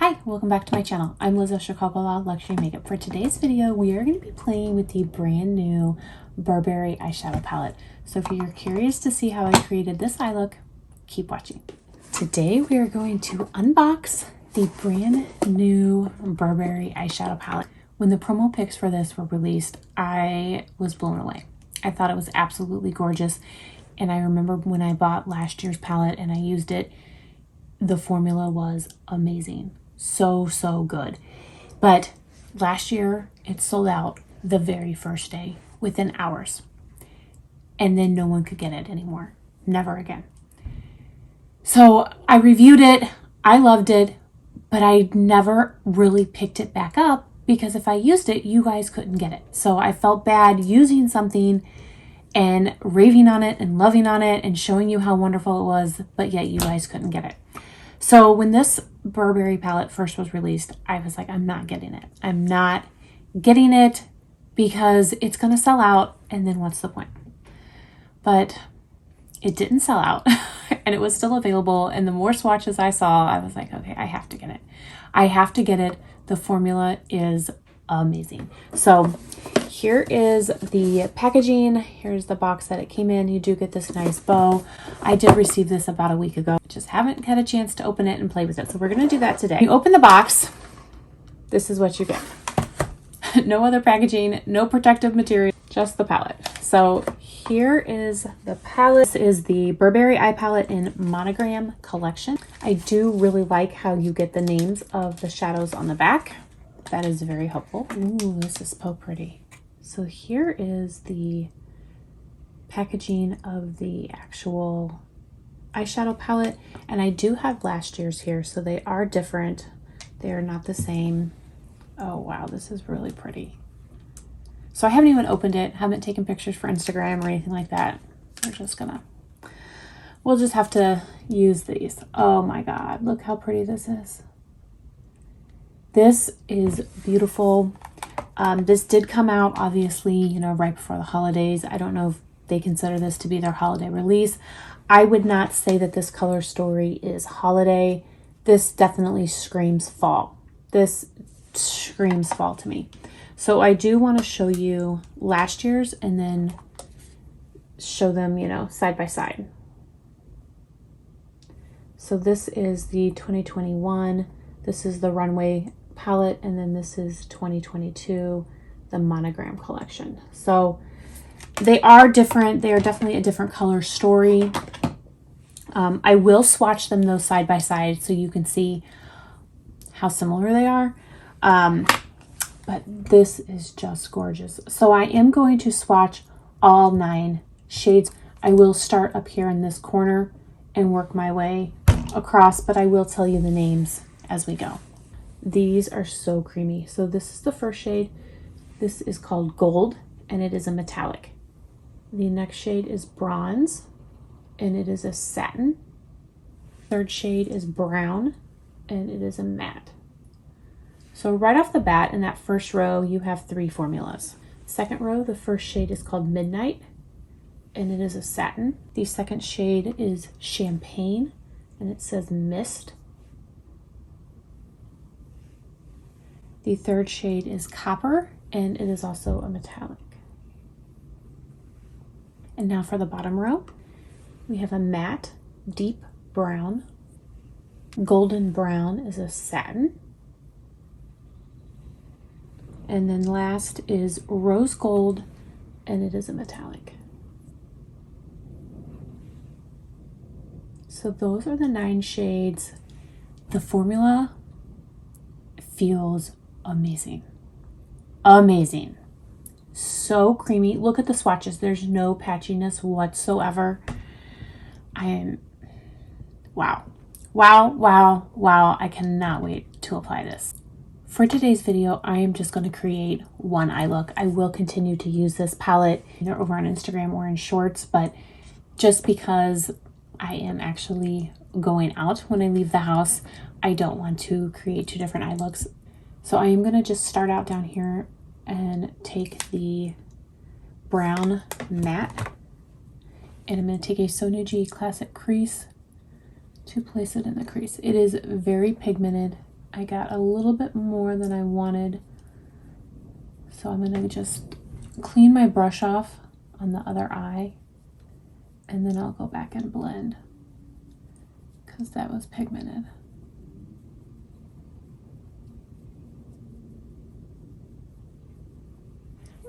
Hi, welcome back to my channel. I'm Liz of Chicago Law Luxury Makeup. For today's video, we are going to be playing with the brand new Burberry eyeshadow palette. So if you're curious to see how I created this eye look, keep watching. Today we are going to unbox the brand new Burberry eyeshadow palette. When the promo pics for this were released, I was blown away. I thought it was absolutely gorgeous. And I remember when I bought last year's palette and I used it, the formula was amazing. So good. But last year it sold out the very first day within hours. And then no one could get it anymore. Never again. So I reviewed it. I loved it, but I never really picked it back up because if I used it, you guys couldn't get it. So I felt bad using something and raving on it and loving on it and showing you how wonderful it was, but yet you guys couldn't get it. So when this Burberry palette first was released, I was like, I'm not getting it. I'm not getting it because it's going to sell out, and then what's the point? But it didn't sell out and it was still available, and the more swatches I saw, I was like, okay, I have to get it. I have to get it. The formula is amazing. So here is the packaging. Here's the box that it came in. You do get this nice bow. I did receive this about a week ago. Just haven't had a chance to open it and play with it. So we're going to do that today. You open the box. This is what you get. No other packaging, no protective material, just the palette. So here is the palette. This is the Burberry eye palette in Monogram collection. I do really like how you get the names of the shadows on the back. That is very helpful. Ooh, this is so pretty. So here is the packaging of the actual eyeshadow palette, and I do have last year's here, so they are different. They are not the same. Oh wow, this is really pretty. So I haven't even opened it, haven't taken pictures for Instagram or anything like that. We'll just have to use these. Oh my God, look how pretty this is. This is beautiful. This did come out, obviously, you know, right before the holidays. I don't know if they consider this to be their holiday release. I would not say that this color story is holiday. This definitely screams fall. This screams fall to me. So I do want to show you last year's and then show them, you know, side by side. So this is the 2021. This is the Runway palette, and then this is 2022, the Monogram collection. So they are different. They are definitely a different color story. I will swatch them though side by side so you can see how similar they are. But this is just gorgeous. So I am going to swatch all 9 shades. I will start up here in this corner and work my way across, but I will tell you the names as we go. These are so creamy. So this is the first shade. This is called Gold, and it is a metallic. The next shade is Bronze, and it is a satin. Third shade is Brown, and it is a matte. So right off the bat, in that first row, you have 3 formulas. Second row, the first shade is called Midnight, and it is a satin. The second shade is Champagne, and it says Mist. The third shade is Copper, and it is also a metallic. And now for the bottom row, we have a matte, deep brown. Golden brown is a satin. And then last is Rose Gold, and it is a metallic. So those are the 9 shades. The formula feels amazing. Amazing. So creamy. Look at the swatches. There's no patchiness whatsoever. Wow. I cannot wait to apply this. For today's video, I am just going to create one eye look. I will continue to use this palette either over on Instagram or in shorts, but just because I am actually going out when I leave the house, I don't want to create 2 different eye looks. So I am going to just start out down here and take the brown matte, and I'm going to take a Sonuji Classic crease to place it in the crease. It is very pigmented. I got a little bit more than I wanted. So I'm gonna just clean my brush off on the other eye, and then I'll go back and blend because that was pigmented.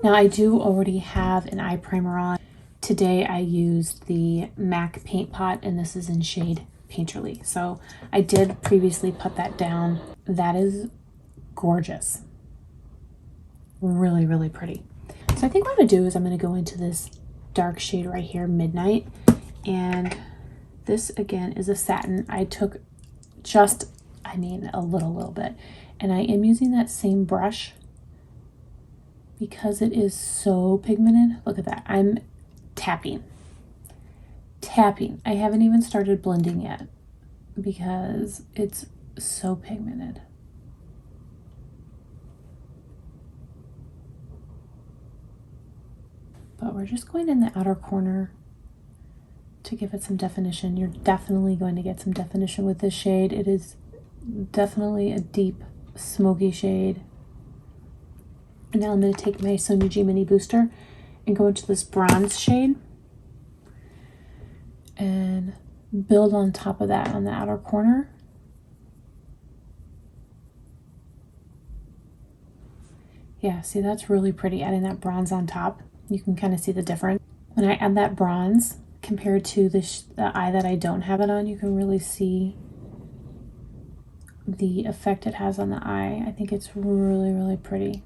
Now I do already have an eye primer on. Today I used the MAC paint pot, and this is in shade Painterly. So I did previously put that down. That is gorgeous. Really, really pretty. So I think what I'm gonna do is I'm gonna go into this dark shade right here, Midnight. And this again is a satin. I took just, a little bit. And I am using that same brush because it is so pigmented. Look at that. I'm tapping. I haven't even started blending yet because it's so pigmented. But we're just going in the outer corner to give it some definition. You're definitely going to get some definition with this shade. It is definitely a deep smoky shade. And now I'm going to take my Sonia G Mini Booster and go into this bronze shade and build on top of that on the outer corner. Yeah, see, that's really pretty, adding that bronze on top. You can kind of see the difference. When I add that bronze compared to the eye that I don't have it on, you can really see the effect it has on the eye. I think it's really, really pretty.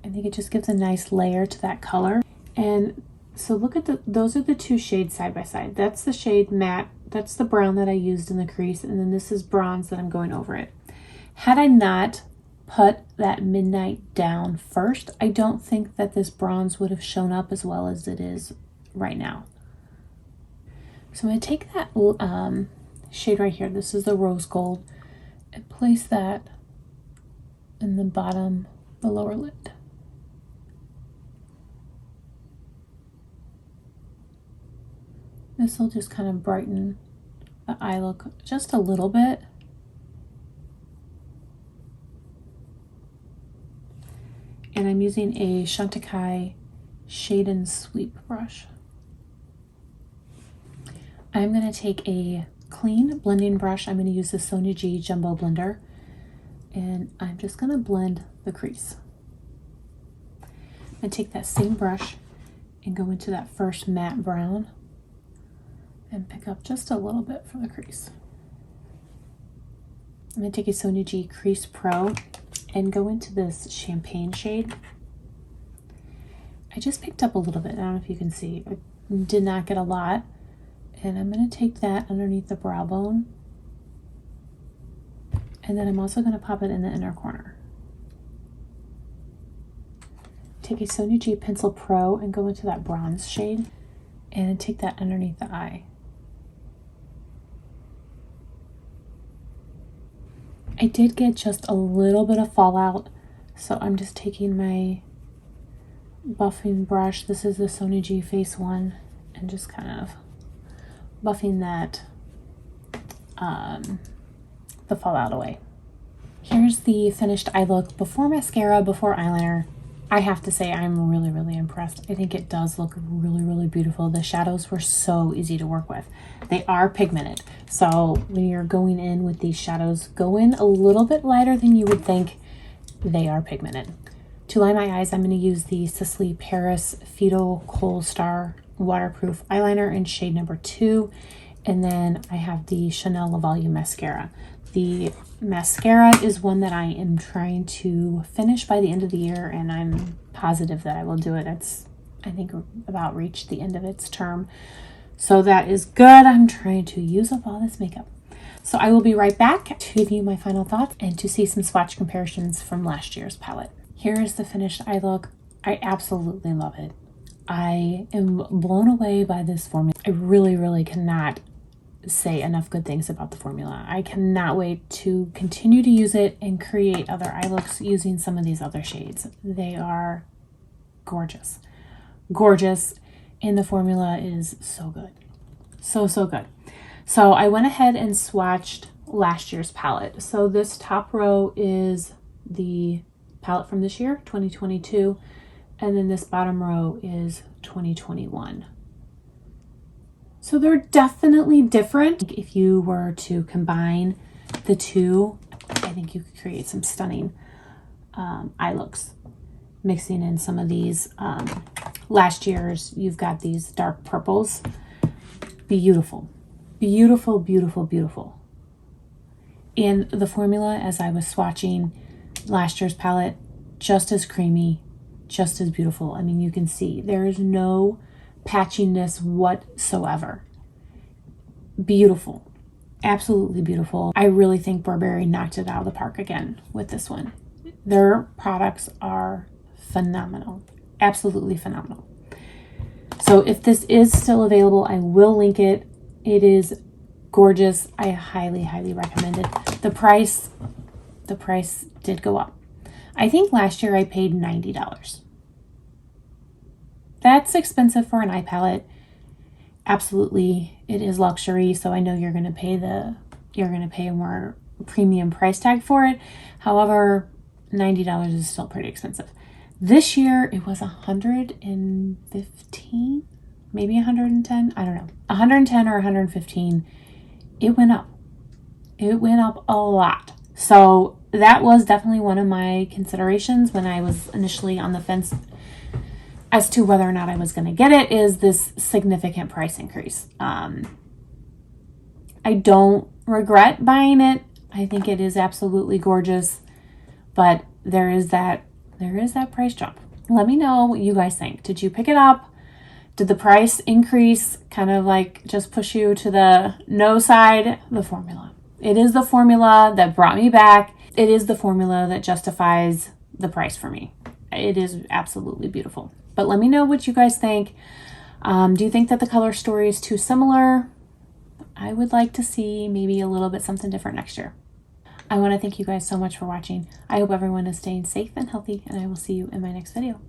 I think it just gives a nice layer to that color. And so look at those are the two shades side by side. That's the shade Matte. That's the brown that I used in the crease. And then this is bronze that I'm going over it. Had I not put that Midnight down first, I don't think that this bronze would have shown up as well as it is right now. So I'm going to take that shade right here. This is the Rose Gold, and place that in the bottom, the lower lid. This will just kind of brighten the eye look just a little bit. And I'm using a Chantecaille Shade and Sweep brush. I'm going to take a clean blending brush. I'm going to use the Sonia G Jumbo Blender. And I'm just going to blend the crease. And take that same brush and go into that first matte brown and pick up just a little bit from the crease. I'm going to take a Sonia G Crease Pro and go into this champagne shade. I just picked up a little bit. I don't know if you can see. I did not get a lot. And I'm going to take that underneath the brow bone. And then I'm also going to pop it in the inner corner. Take a Sonia G Pencil Pro and go into that bronze shade and take that underneath the eye. I did get just a little bit of fallout, so I'm just taking my buffing brush. This is the Sonia G Face One, and just kind of buffing that, the fallout away. Here's the finished eye look before mascara, before eyeliner. I have to say I'm really, really impressed. I think it does look really, really beautiful. The shadows were so easy to work with. They are pigmented. So when you're going in with these shadows, go in a little bit lighter than you would think. They are pigmented. To line my eyes, I'm going to use the Sisley Paris Fetal Coal Star Waterproof Eyeliner in shade number 2. And then I have the Chanel Le Volume Mascara. The mascara is one that I am trying to finish by the end of the year, and I'm positive that I will do it. It's, I think, about reached the end of its term. So that is good. I'm trying to use up all this makeup. So I will be right back to give you my final thoughts and to see some swatch comparisons from last year's palette. Here is the finished eye look. I absolutely love it. I am blown away by this formula. I really, really cannot say enough good things about the formula. I cannot wait to continue to use it and create other eye looks using some of these other shades. They are gorgeous. Gorgeous, and the formula is so good. So good. So I went ahead and swatched last year's palette. So this top row is the palette from this year, 2022, and then this bottom row is 2021. So they're definitely different. If you were to combine the two, I think you could create some stunning eye looks. Mixing in some of these last year's, you've got these dark purples. Beautiful, beautiful, beautiful, beautiful. And the formula, as I was swatching last year's palette, just as creamy, just as beautiful. I mean, you can see there is no patchiness whatsoever. Beautiful, absolutely beautiful. I really think Burberry knocked it out of the park again with this one. Their products are phenomenal, absolutely phenomenal. So if this is still available, I will link it. It is gorgeous. I highly, highly recommend it. The price did go up. I think last year I paid $90. That's expensive for an eye palette. Absolutely, it is luxury. So I know you're going to pay a more premium price tag for it. However, $90 is still pretty expensive. This year it was $115, maybe $110. I don't know, $110 or $115. It went up. It went up a lot. So that was definitely one of my considerations when I was initially on the fence as to whether or not I was going to get it, is this significant price increase. I don't regret buying it. I think it is absolutely gorgeous, but there is that price jump. Let me know what you guys think. Did you pick it up? Did the price increase kind of like just push you to the no side? The formula. It is the formula that brought me back. It is the formula that justifies the price for me. It is absolutely beautiful. But let me know what you guys think. Do you think that the color story is too similar? I would like to see maybe a little bit something different next year. I want to thank you guys so much for watching. I hope everyone is staying safe and healthy, and I will see you in my next video.